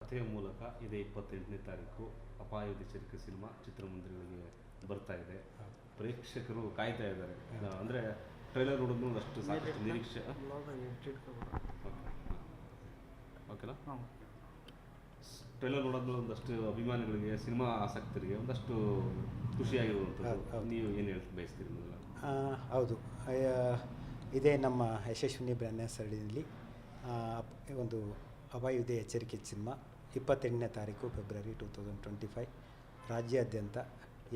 ಕಥೆಯ ಮೂಲಕ ಇದೇ 28ನೇ ತಾರೀಕು ಅಪಾಯದ ಎಚ್ಚರಿಕೆ ಸಿನಿಮಾ ಚಿತ್ರಮಂದಿರಗಳಿಗೆ ಬರ್ತಾ ಇದೆ. ಪ್ರೇಕ್ಷಕರು ಕಾಯ್ತಾ ಇದ್ದಾರೆ. ಅಂದರೆ ಟ್ರೈಲರ್ ನೋಡಿದ್ರು ಒಂದಷ್ಟು ಸಾಕಷ್ಟು ನಿರೀಕ್ಷೆ. ಓಕೆನಾ? ಟ್ರೈಲರ್ ನೋಡೋದು ಒಂದಷ್ಟು ಅಭಿಮಾನಿಗಳಿಗೆ, ಸಿನಿಮಾ ಆಸಕ್ತರಿಗೆ ಒಂದಷ್ಟು ಖುಷಿಯಾಗಿರುವಂಥದ್ದು. ನೀವು ಏನು ಹೇಳಕ್ಕೆ ಬಯಸ್ತೀರಿ ಮೊದಲ? ಹೌದು, ಇದೇ ನಮ್ಮ ಯಶಸ್ವಿನಿ ಬ್ರ್ಯಾಂಡ್ನ ಸರಣಿಯಲ್ಲಿ ಒಂದು ಅಪಾಯದ ಎಚ್ಚರಿಕೆ ಸಿನಿಮಾ 28ನೇ ತಾರೀಕು ಫೆಬ್ರವರಿ 2025 ರಾಜ್ಯಾದ್ಯಂತ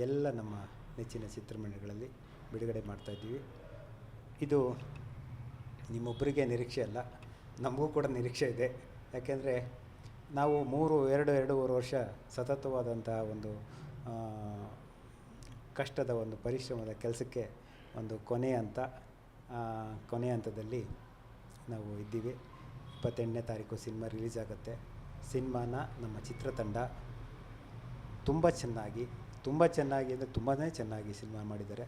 ಎಲ್ಲ ನಮ್ಮ ನೆಚ್ಚಿನ ಚಿತ್ರಮಂದಿರಗಳಲ್ಲಿ ಬಿಡುಗಡೆ ಮಾಡ್ತಾಯಿದ್ದೀವಿ. ಇದು ನಿಮ್ಮೊಬ್ಬರಿಗೆ ನಿರೀಕ್ಷೆ ಅಲ್ಲ, ನಮಗೂ ಕೂಡ ನಿರೀಕ್ಷೆ ಇದೆ. ಯಾಕೆಂದರೆ ನಾವು ಎರಡೂವರೆ ವರ್ಷ ಸತತವಾದಂಥ ಒಂದು ಕಷ್ಟದ ಒಂದು ಪರಿಶ್ರಮದ ಕೆಲಸಕ್ಕೆ ಒಂದು ಕೊನೆಯ ಹಂತದಲ್ಲಿ ನಾವು ಇದ್ದೀವಿ. 28ನೇ ತಾರೀಕು ಸಿನಿಮಾ ರಿಲೀಸ್ ಆಗುತ್ತೆ. ಸಿನಿಮಾನ ನಮ್ಮ ಚಿತ್ರತಂಡ ತುಂಬ ಚೆನ್ನಾಗಿ ಅಂದರೆ ತುಂಬಾ ಚೆನ್ನಾಗಿ ಸಿನಿಮಾ ಮಾಡಿದ್ದಾರೆ.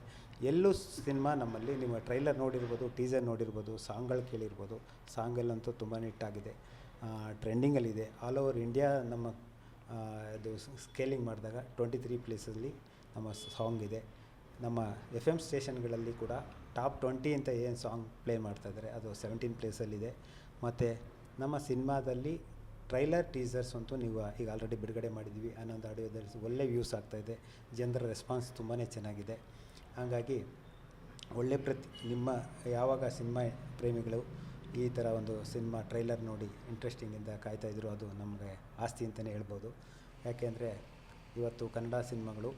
ಎಲ್ಲೂ ಸಿನಿಮಾ ನಮ್ಮಲ್ಲಿ ನಿಮ್ಮ ಟ್ರೈಲರ್ ನೋಡಿರ್ಬೋದು, ಟೀಸರ್ ನೋಡಿರ್ಬೋದು, ಸಾಂಗ್ಗಳು ಕೇಳಿರ್ಬೋದು. ಸಾಂಗಲ್ಲಂತೂ ತುಂಬಾ ಹಿಟ್ಟಾಗಿದೆ, ಟ್ರೆಂಡಿಂಗಲ್ಲಿದೆ. ಆಲ್ ಓವರ್ ಇಂಡಿಯಾ ನಮ್ಮ ಇದು ಸ್ಕೇಲಿಂಗ್ ಮಾಡಿದಾಗ 23 ಪ್ಲೇಸಲ್ಲಿ ನಮ್ಮ ಸಾಂಗ್ ಇದೆ. ನಮ್ಮ FM ಸ್ಟೇಷನ್ಗಳಲ್ಲಿ ಕೂಡ ಟಾಪ್ 20 ಅಂತ ಏನು ಸಾಂಗ್ ಪ್ಲೇ ಮಾಡ್ತಾಯಿದ್ದಾರೆ ಅದು 17 ಪ್ಲೇಸಲ್ಲಿದೆ. ಮತ್ತು ನಮ್ಮ ಸಿನಿಮಾದಲ್ಲಿ ಟ್ರೈಲರ್ ಟೀಸರ್ಸ್ ಅಂತೂ ನೀವು ಈಗ ಆಲ್ರೆಡಿ ಬಿಡುಗಡೆ ಮಾಡಿದ್ದೀವಿ. ಅನ್ನೊಂದು ಆಡಿಯೋದಲ್ಲಿ ಒಳ್ಳೆ ವ್ಯೂಸ್ ಆಗ್ತಾಯಿದೆ. ಜನರ ರೆಸ್ಪಾನ್ಸ್ ತುಂಬಾ ಚೆನ್ನಾಗಿದೆ. ಹಾಗಾಗಿ ಒಳ್ಳೆ ನಿಮ್ಮ ಯಾವಾಗ ಸಿನಿಮಾ ಪ್ರೇಮಿಗಳು ಈ ಥರ ಒಂದು ಸಿನಿಮಾ ಟ್ರೈಲರ್ ನೋಡಿ ಇಂಟ್ರೆಸ್ಟಿಂಗಿಂದ ಕಾಯ್ತಾಯಿದ್ರು, ಅದು ನಮಗೆ ಆಸ್ತಿ ಅಂತಲೇ ಹೇಳ್ಬೋದು. ಯಾಕೆಂದರೆ ಇವತ್ತು ಕನ್ನಡ ಸಿನಿಮಾಗಳು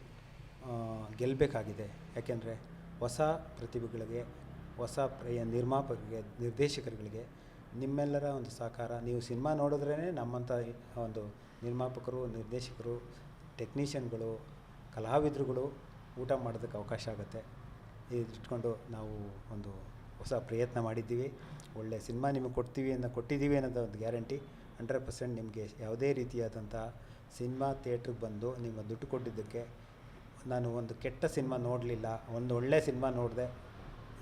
ಗೆಲ್ಲಬೇಕಾಗಿದೆ. ಯಾಕೆಂದರೆ ಹೊಸ ಪ್ರತಿಭೆಗಳಿಗೆ, ಹೊಸ ನಿರ್ಮಾಪಕರಿಗೆ, ನಿರ್ದೇಶಕರುಗಳಿಗೆ ನಿಮ್ಮೆಲ್ಲರ ಒಂದು ಸಹಕಾರ. ನೀವು ಸಿನಿಮಾ ನೋಡಿದ್ರೇ ನಮ್ಮಂಥ ಒಂದು ನಿರ್ಮಾಪಕರು, ನಿರ್ದೇಶಕರು, ಟೆಕ್ನಿಷಿಯನ್ಗಳು, ಕಲಾವಿದರುಗಳು ಊಟ ಮಾಡೋದಕ್ಕೆ ಅವಕಾಶ ಆಗುತ್ತೆ. ಇದಿಟ್ಕೊಂಡು ನಾವು ಒಂದು ಹೊಸ ಪ್ರಯತ್ನ ಮಾಡಿದ್ದೀವಿ. ಒಳ್ಳೆಯ ಸಿನಿಮಾ ನಿಮಗೆ ಕೊಟ್ಟಿದ್ದೀವಿ ಅನ್ನೋದು ಒಂದು ಗ್ಯಾರಂಟಿ. 100% ನಿಮಗೆ ಯಾವುದೇ ರೀತಿಯಾದಂಥ ಸಿನಿಮಾ ಥಿಯೇಟ್ರಿಗೆ ಬಂದು ನಿಮ್ಮ ದುಡ್ಡು ಕೊಟ್ಟಿದ್ದಕ್ಕೆ ನಾನು ಒಂದು ಕೆಟ್ಟ ಸಿನಿಮಾ ನೋಡಲಿಲ್ಲ, ಒಂದು ಒಳ್ಳೆಯ ಸಿನಿಮಾ ನೋಡಿದೆ,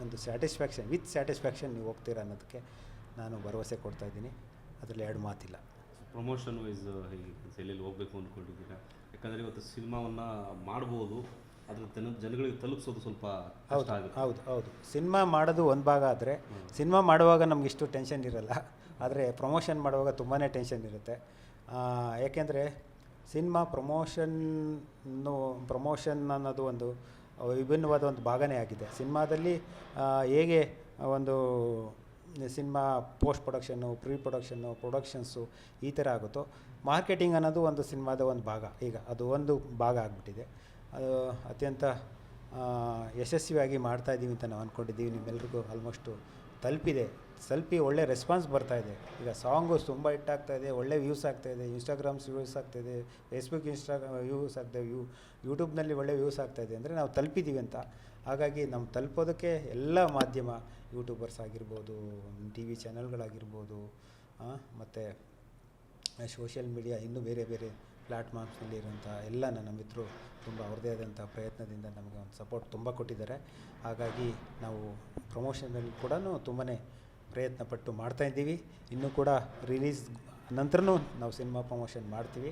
ಒಂದು ಸ್ಯಾಟಿಸ್ಫ್ಯಾಕ್ಷನ್ ನೀವು ಹೋಗ್ತೀರಾ ಅನ್ನೋದಕ್ಕೆ ನಾನು ಭರವಸೆ ಕೊಡ್ತಾಯಿದ್ದೀನಿ. ಅದರಲ್ಲಿ ಎರಡು ಮಾತಿಲ್ಲ. ಪ್ರಮೋಷನ್ ವೈಸ್ ಹೇಗೆ ಎಲ್ಲೆಲ್ಲಿ ಹೋಗಬೇಕು ಅಂದ್ಕೊಂಡಿದ್ದೀರಾ? ಯಾಕಂದರೆ ಇವತ್ತು ಸಿನಿಮಾವನ್ನು ಮಾಡ್ಬೋದು, ಅದ್ರ ಜನಗಳಿಗೆ ತಲುಪಿಸೋದು ಸ್ವಲ್ಪ ಕಷ್ಟ ಆಗುತ್ತೆ. ಹೌದು. ಸಿನಿಮಾ ಮಾಡೋದು ಒಂದು ಭಾಗ ಆದರೆ, ಸಿನಿಮಾ ಮಾಡುವಾಗ ನಮಗಿಷ್ಟು ಟೆನ್ಷನ್ ಇರಲ್ಲ. ಆದರೆ ಪ್ರಮೋಷನ್ ಮಾಡುವಾಗ ತುಂಬಾ ಟೆನ್ಷನ್ ಇರುತ್ತೆ. ಯಾಕೆಂದರೆ ಸಿನಿಮಾ ಪ್ರಮೋಷನ್ ಅನ್ನೋದು ಒಂದು ವಿಭಿನ್ನವಾದ ಒಂದು ಭಾಗನೇ ಆಗಿದೆ. ಸಿನಿಮಾದಲ್ಲಿ ಹೇಗೆ ಒಂದು ಸಿನಿಮಾ ಪೋಸ್ಟ್ ಪ್ರೊಡಕ್ಷನ್ನು, ಪ್ರೀ ಪ್ರೊಡಕ್ಷನ್ಸು ಈ ಥರ ಆಗುತ್ತೋ, ಮಾರ್ಕೆಟಿಂಗ್ ಅನ್ನೋದು ಒಂದು ಸಿನಿಮಾದ ಒಂದು ಭಾಗ. ಈಗ ಅದು ಒಂದು ಭಾಗ ಆಗಿಬಿಟ್ಟಿದೆ. ಅದು ಅತ್ಯಂತ ಯಶಸ್ವಿಯಾಗಿ ಮಾಡ್ತಾಯಿದ್ದೀವಿ ಅಂತ ನಾವು ಅಂದ್ಕೊಂಡಿದ್ದೀವಿ. ನಿಮ್ಮೆಲ್ರಿಗೂ ಆಲ್ಮೋಸ್ಟು ತಲುಪಿ ಒಳ್ಳೆ ರೆಸ್ಪಾನ್ಸ್ ಬರ್ತಾಯಿದೆ. ಈಗ ಸಾಂಗು ತುಂಬ ಹಿಟ್ಟಾಗ್ತಾಯಿದೆ, ಒಳ್ಳೆ ವ್ಯೂಸ್ ಆಗ್ತಾಯಿದೆ. ಇನ್ಸ್ಟಾಗ್ರಾಮ್ಸ್ ವ್ಯೂಸ್ ಆಗ್ತಾಯಿದೆ, ಫೇಸ್ಬುಕ್ ವ್ಯೂಸ್ ಆಗ್ತಾಯಿದೆ, ಯೂಟ್ಯೂಬ್ನಲ್ಲಿ ಒಳ್ಳೆ ವ್ಯೂಸ್ ಆಗ್ತಾಯಿದೆ. ಅಂದರೆ ನಾವು ತಲುಪಿದ್ದೀವಿ ಅಂತ. ಹಾಗಾಗಿ ನಮ್ಮ ತಲುಪೋದಕ್ಕೆ ಎಲ್ಲ ಮಾಧ್ಯಮ, ಯೂಟ್ಯೂಬರ್ಸ್ ಆಗಿರ್ಬೋದು, TV ಚಾನಲ್ಗಳಾಗಿರ್ಬೋದು, ಮತ್ತು ಸೋಷಿಯಲ್ ಮೀಡಿಯಾ, ಇನ್ನೂ ಬೇರೆ ಪ್ಲ್ಯಾಟ್ಫಾರ್ಮ್ಸ್ನಲ್ಲಿ ಇರೋಂಥ ಎಲ್ಲ ನನ್ನ ಮಿತ್ರರು ತುಂಬ ಅವ್ರದ್ದೇ ಆದಂಥ ಪ್ರಯತ್ನದಿಂದ ನಮಗೆ ಒಂದು ಸಪೋರ್ಟ್ ತುಂಬ ಕೊಟ್ಟಿದ್ದಾರೆ. ಹಾಗಾಗಿ ನಾವು ಪ್ರಮೋಷನಲ್ಲಿ ಕೂಡ ತುಂಬಾ ಪ್ರಯತ್ನ ಪಟ್ಟು ಮಾಡ್ತಾಯಿದ್ದೀವಿ. ಇನ್ನೂ ಕೂಡ ರಿಲೀಸ್ ನಂತರನೂ ನಾವು ಸಿನಿಮಾ ಪ್ರಮೋಷನ್ ಮಾಡ್ತೀವಿ.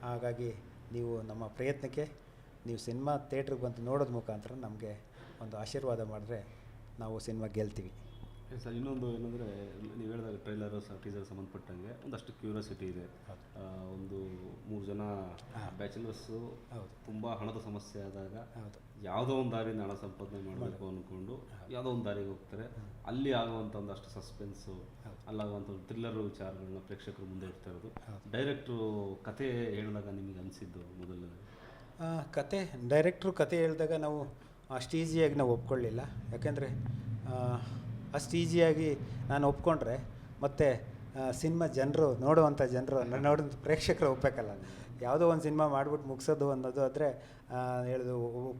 ಹಾಗಾಗಿ ನೀವು ನಮ್ಮ ಪ್ರಯತ್ನಕ್ಕೆ ನೀವು ಸಿನಿಮಾ ಥಿಯೇಟ್ರಿಗೆ ಬಂದು ನೋಡೋದ ಮುಖಾಂತರ ನಮಗೆ ಒಂದು ಆಶೀರ್ವಾದ ಮಾಡಿದ್ರೆ ನಾವು ಸಿನಿಮಾ ಗೆಲ್ತೀವಿ. ಸರ್, ಇನ್ನೊಂದು ಏನಂದರೆ, ನೀವು ಹೇಳಿದಾಗ ಟ್ರೈಲರು ಟೀಸರ್ ಸಂಬಂಧಪಟ್ಟಂಗೆ ಒಂದಷ್ಟು ಕ್ಯೂರಿಯಾಸಿಟಿ ಇದೆ. ಒಂದು 3 ಜನ ಬ್ಯಾಚುಲರ್ಸು ತುಂಬ ಹಣದ ಸಮಸ್ಯೆ ಆದಾಗ ಯಾವುದೋ ಒಂದು ದಾರಿಯಿಂದ ಹಣ ಸಂಪಾದನೆ ಮಾಡಬೇಕು ಅಂದ್ಕೊಂಡು ಯಾವುದೋ ಒಂದು ದಾರಿಗೆ ಹೋಗ್ತಾರೆ. ಅಲ್ಲಿ ಆಗುವಂಥ ಒಂದಷ್ಟು ಸಸ್ಪೆನ್ಸು, ಅಲ್ಲಾಗುವಂಥ ಒಂದು ಥ್ರಿಲ್ಲರ್ ವಿಚಾರಗಳನ್ನ ಪ್ರೇಕ್ಷಕರು ಮುಂದೆ ಇಡ್ತಾ ಇರೋದು. ಡೈರೆಕ್ಟ್ರು ಕತೆ ಹೇಳಿದಾಗ ನಿಮಗೆ ಅನಿಸಿದ್ದು ಮೊದಲನೇ ಡೈರೆಕ್ಟ್ರು ಕತೆ ಹೇಳಿದಾಗ ನಾವು ಅಷ್ಟು ಈಸಿಯಾಗಿ ನಾವು ಒಪ್ಕೊಳ್ಳಿಲ್ಲ. ಯಾಕೆಂದರೆ ಅಷ್ಟು ಈಸಿಯಾಗಿ ನಾನು ಒಪ್ಕೊಂಡ್ರೆ ಮತ್ತೆ ಸಿನಿಮಾ ನೋಡುವಂಥ ಪ್ರೇಕ್ಷಕರು ಒಪ್ಪಬೇಕಲ್ಲ. ಯಾವುದೋ ಒಂದು ಸಿನಿಮಾ ಮಾಡಿಬಿಟ್ಟು ಮುಗಿಸೋದು ಅನ್ನೋದು ಆದರೆ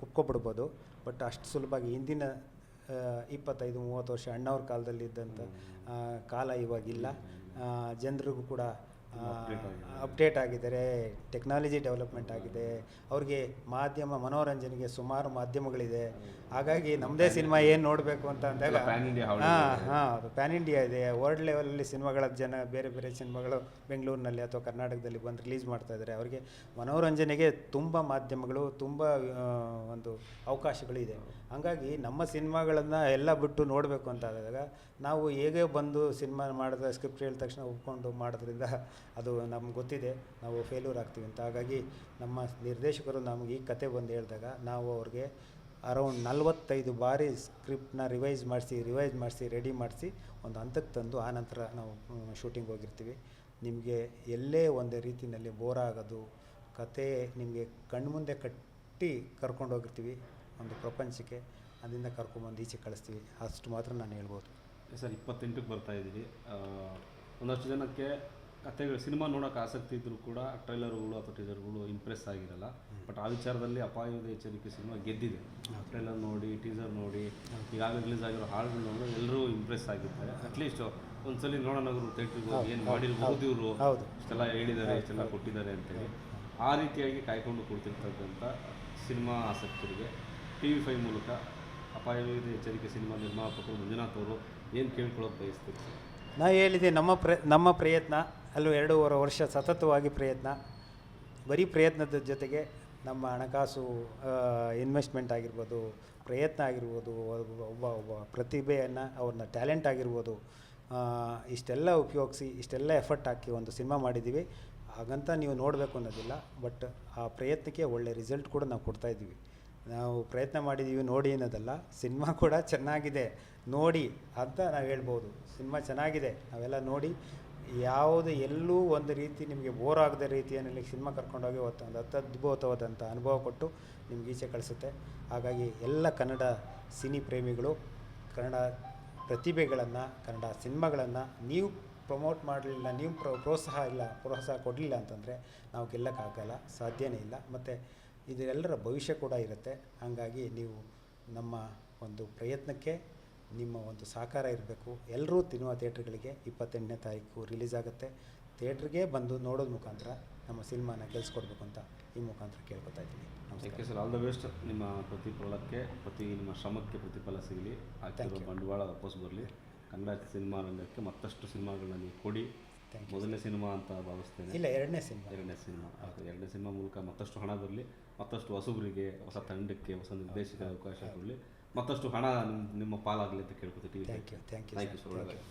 ಒಪ್ಕೊಬಿಡ್ಬೋದು. ಬಟ್ ಅಷ್ಟು ಸುಲಭವಾಗಿ ಹಿಂದಿನ 25-30 ವರ್ಷ ಅಣ್ಣವ್ರ ಕಾಲದಲ್ಲಿ ಇದ್ದಂಥ ಕಾಲ ಇವಾಗಿಲ್ಲ. ಜನರಿಗೂ ಕೂಡ ಅಪ್ಡೇಟ್ ಆಗಿದ್ದಾರೆ, ಟೆಕ್ನಾಲಜಿ ಡೆವಲಪ್ಮೆಂಟ್ ಆಗಿದೆ, ಅವ್ರಿಗೆ ಮನೋರಂಜನೆಗೆ ಸುಮಾರು ಮಾಧ್ಯಮಗಳಿದೆ. ಹಾಗಾಗಿ ನಮ್ಮದೇ ಸಿನಿಮಾ ಏನು ನೋಡಬೇಕು ಅಂತ ಅಂದಾಗ ಅದು ಪ್ಯಾನ್ ಇಂಡಿಯಾ ಇದೆ. ವರ್ಲ್ಡ್ ಲೆವೆಲಲ್ಲಿ ಸಿನಿಮಾಗಳ ಜನ ಬೇರೆ ಬೇರೆ ಸಿನಿಮಾಗಳು ಬೆಂಗಳೂರಿನಲ್ಲಿ ಅಥವಾ ಕರ್ನಾಟಕದಲ್ಲಿ ಬಂದು ರಿಲೀಸ್ ಮಾಡ್ತಾಯಿದ್ದಾರೆ. ಅವರಿಗೆ ಮನೋರಂಜನೆಗೆ ತುಂಬ ಮಾಧ್ಯಮಗಳು, ತುಂಬ ಒಂದು ಅವಕಾಶಗಳು ಇದೆ. ಹಂಗಾಗಿ ನಮ್ಮ ಸಿನಿಮಾಗಳನ್ನು ಎಲ್ಲ ಬಿಟ್ಟು ನೋಡಬೇಕು ಅಂತ ಆದಾಗ ನಾವು ಹೇಗೆ ಬಂದು ಸಿನಿಮಾ ಮಾಡಿದ್ರೆ ಸ್ಕ್ರಿಪ್ಟ್ ಹೇಳಿದ ತಕ್ಷಣ ಒಪ್ಕೊಂಡು ಮಾಡೋದ್ರಿಂದ ಅದು ನಮ್ಗೆ ಗೊತ್ತಿದೆ ನಾವು ಫೇಲ್ಯೂರ್ ಆಗ್ತೀವಿ ಅಂತ. ಹಾಗಾಗಿ ನಮ್ಮ ನಿರ್ದೇಶಕರು ನಮಗೆ ಈ ಕತೆ ಬಂದು ಹೇಳಿದಾಗ ನಾವು ಅವ್ರಿಗೆ ಅರೌಂಡ್ 45 ಬಾರಿ ಸ್ಕ್ರಿಪ್ಟ್ನ ರಿವೈಸ್ ಮಾಡಿಸಿ ರೆಡಿ ಮಾಡಿಸಿ ಒಂದು ಹಂತಕ್ಕೆ ತಂದು ಆನಂತರ ನಾವು ಶೂಟಿಂಗ್ ಹೋಗಿರ್ತೀವಿ. ನಿಮಗೆ ಎಲ್ಲೇ ಒಂದೇ ರೀತಿಯಲ್ಲಿ ಬೋರ್ ಆಗೋದು, ಕತೆ ನಿಮಗೆ ಕಣ್ಮುಂದೆ ಕಟ್ಟಿ ಕರ್ಕೊಂಡೋಗಿರ್ತೀವಿ ಒಂದು ಪ್ರಪಂಚಕ್ಕೆ, ಅದರಿಂದ ಕರ್ಕೊಂಬಂದು ಈಚೆ ಕಳಿಸ್ತೀವಿ. ಅಷ್ಟು ಮಾತ್ರ ನಾನು ಹೇಳ್ಬೋದು. ಸರ್ 28ಕ್ಕೆ ಬರ್ತಾಯಿದ್ದೀವಿ. ಒಂದಷ್ಟು ಜನಕ್ಕೆ ಕಥೆಗಳು ಸಿನಿಮಾ ನೋಡೋಕೆ ಆಸಕ್ತಿ ಇದ್ದರೂ ಕೂಡ ಟ್ರೈಲರ್ಗಳು ಅಥವಾ ಟೀಸರ್ಗಳು ಇಂಪ್ರೆಸ್ ಆಗಿರಲ್ಲ. ಬಟ್ ಆ ವಿಚಾರದಲ್ಲಿ ಅಪಾಯದ ಎಚ್ಚರಿಕೆ ಸಿನಿಮಾ ಗೆದ್ದಿದೆ. ಟ್ರೈಲರ್ ನೋಡಿ, ಟೀಸರ್ ನೋಡಿ, ಈಗಾಗಲೇ ರಿಲೀಸ್ ಆಗಿರೋ ಹಾಡುಗಳು ನೋಡಿ ಎಲ್ಲರೂ ಇಂಪ್ರೆಸ್ ಆಗಿರ್ತಾರೆ. ಅಟ್ಲೀಸ್ಟ್ ಒಂದ್ಸಲಿ ನೋಡೋಣ ಥಿಯೇಟ್ರಿಗೆ ಹೋಗಿ ಏನು ಮಾಡಿರ್ಬೋದು ಇವರು, ಇಷ್ಟೆಲ್ಲ ಹೇಳಿದ್ದಾರೆ, ಇಷ್ಟೆಲ್ಲ ಕೊಟ್ಟಿದ್ದಾರೆ ಅಂತೇಳಿ ಆ ರೀತಿಯಾಗಿ ಕಾಯ್ಕೊಂಡು ಕೊಡ್ತಿರ್ತಕ್ಕಂಥ ಸಿನಿಮಾ ಆಸಕ್ತರಿಗೆ TV5 ಮೂಲಕ ಅಪಾಯದ ಎಚ್ಚರಿಕೆ ಸಿನಿಮಾ ನಿರ್ಮಾಪಕರು ಮಂಜುನಾಥ್ ಅವರು ಏನು ಕೇಳ್ಕೊಳ್ಳೋಕೆ ಬಯಸ್ತೀರಿ? ನಾ ಹೇಳಿದೆ, ನಮ್ಮ ಪ್ರಯತ್ನ ಅಲ್ಲೂ 2.5 ವರ್ಷ ಸತತವಾಗಿ ಪ್ರಯತ್ನ, ಬರೀ ಪ್ರಯತ್ನದ ಜೊತೆಗೆ ನಮ್ಮ ಹಣಕಾಸು ಇನ್ವೆಸ್ಟ್ಮೆಂಟ್ ಆಗಿರ್ಬೋದು, ಪ್ರಯತ್ನ ಆಗಿರ್ಬೋದು, ಒಬ್ಬ ಪ್ರತಿಭೆಯನ್ನು ಅವ್ರನ್ನ ಟ್ಯಾಲೆಂಟ್ ಆಗಿರ್ಬೋದು, ಇಷ್ಟೆಲ್ಲ ಉಪಯೋಗಿಸಿ ಇಷ್ಟೆಲ್ಲ ಎಫರ್ಟ್ ಹಾಕಿ ಒಂದು ಸಿನಿಮಾ ಮಾಡಿದ್ದೀವಿ. ಹಾಗಂತ ನೀವು ನೋಡಬೇಕು ಅನ್ನೋದಿಲ್ಲ, ಬಟ್ ಆ ಪ್ರಯತ್ನಕ್ಕೆ ಒಳ್ಳೆ ರಿಸಲ್ಟ್ ಕೂಡ ನಾವು ಕೊಡ್ತಾಯಿದ್ದೀವಿ. ನಾವು ಪ್ರಯತ್ನ ಮಾಡಿದ್ದೀವಿ ನೋಡಿ ಅನ್ನೋದಲ್ಲ, ಸಿನಿಮಾ ಕೂಡ ಚೆನ್ನಾಗಿದೆ ನೋಡಿ ಅಂತ ನಾವು ಹೇಳ್ಬೋದು. ಸಿನಿಮಾ ಚೆನ್ನಾಗಿದೆ, ನಾವೆಲ್ಲ ನೋಡಿ ಎಲ್ಲೂ ಒಂದು ರೀತಿ ನಿಮಗೆ ಬೋರ್ ಆಗದ ರೀತಿಯಲ್ಲಿ ಸಿನಿಮಾ ಕರ್ಕೊಂಡೋಗಿ ಒಂದು ಅದ್ಭುತವಾದಂಥ ಅನುಭವ ಕೊಟ್ಟು ನಿಮ್ಗೆ ಈಚೆ ಕಳಿಸುತ್ತೆ. ಹಾಗಾಗಿ ಎಲ್ಲ ಕನ್ನಡ ಸಿನಿ ಪ್ರೇಮಿಗಳು ಕನ್ನಡ ಪ್ರತಿಭೆಗಳನ್ನು, ಕನ್ನಡ ಸಿನಿಮಾಗಳನ್ನು ನೀವು ಪ್ರಮೋಟ್ ಮಾಡಲಿಲ್ಲ, ನೀವು ಪ್ರೋತ್ಸಾಹ ಕೊಡಲಿಲ್ಲ ಅಂತಂದರೆ ನಾವು ಗೆಲ್ಲಕ್ಕಾಗಲ್ಲ, ಸಾಧ್ಯನೇ ಇಲ್ಲ. ಮತ್ತು ಇದೆಲ್ಲರ ಭವಿಷ್ಯ ಕೂಡ ಇರುತ್ತೆ. ಹಾಗಾಗಿ ನೀವು ನಮ್ಮ ಒಂದು ಪ್ರಯತ್ನಕ್ಕೆ ನಿಮ್ಮ ಒಂದು ಸಹಕಾರ ಇರಬೇಕು. ಎಲ್ಲರೂ ಸಿನಿಮಾ ಥಿಯೇಟ್ರ್ಗಳಿಗೆ 28ನೇ ತಾರೀಕು ರಿಲೀಸ್ ಆಗುತ್ತೆ. ಥಿಯೇಟ್ರಿಗೆ ಬಂದು ನೋಡೋದ್ರ ಮುಖಾಂತರ ನಮ್ಮ ಸಿನಿಮಾನ ಗೆಲ್ಸ್ಕೊಡ್ಬೇಕು ಅಂತ ಈ ಮುಖಾಂತರ ಕೇಳ್ಕೊತಾ ಇದ್ದೀನಿ. Okay sir, all the best. ನಿಮ್ಮ ಪ್ರತಿಫಲಕ್ಕೆ ನಿಮ್ಮ ಶ್ರಮಕ್ಕೆ ಪ್ರತಿಫಲ ಸಿಗಲಿ, ಹಾಕಿರೋ ಬಂಡವಾಳ ವಾಪಸ್ ಬರಲಿ. ಕನ್ನಡ ಸಿನಿಮಾ ರಂಗಕ್ಕೆ ಮತ್ತಷ್ಟು ಸಿನಿಮಾಗಳನ್ನ ನೀವು ಕೊಡಿ. ಮೊದಲನೇ ಸಿನಿಮಾ ಅಂತ ಭಾವಿಸ್ತೇನೆ. ಇಲ್ಲ, ಎರಡನೇ ಸಿನಿಮಾ ಮೂಲಕ ಮತ್ತಷ್ಟು ಹಣ ಬರಲಿ, ಮತ್ತಷ್ಟು ಹೊಸಬರಿಗೆ, ಹೊಸ ತಂಡಕ್ಕೆ, ಹೊಸ ನಿರ್ದೇಶಕರ ಅವಕಾಶ ಕೊಡಲಿ, ಮತ್ತಷ್ಟು ಹಣ ನಿಮ್ಮ ಪಾಲಾಗಲಿ ಅಂತ ಕೇಳ್ಕೊತೀವಿ. Thank you sir.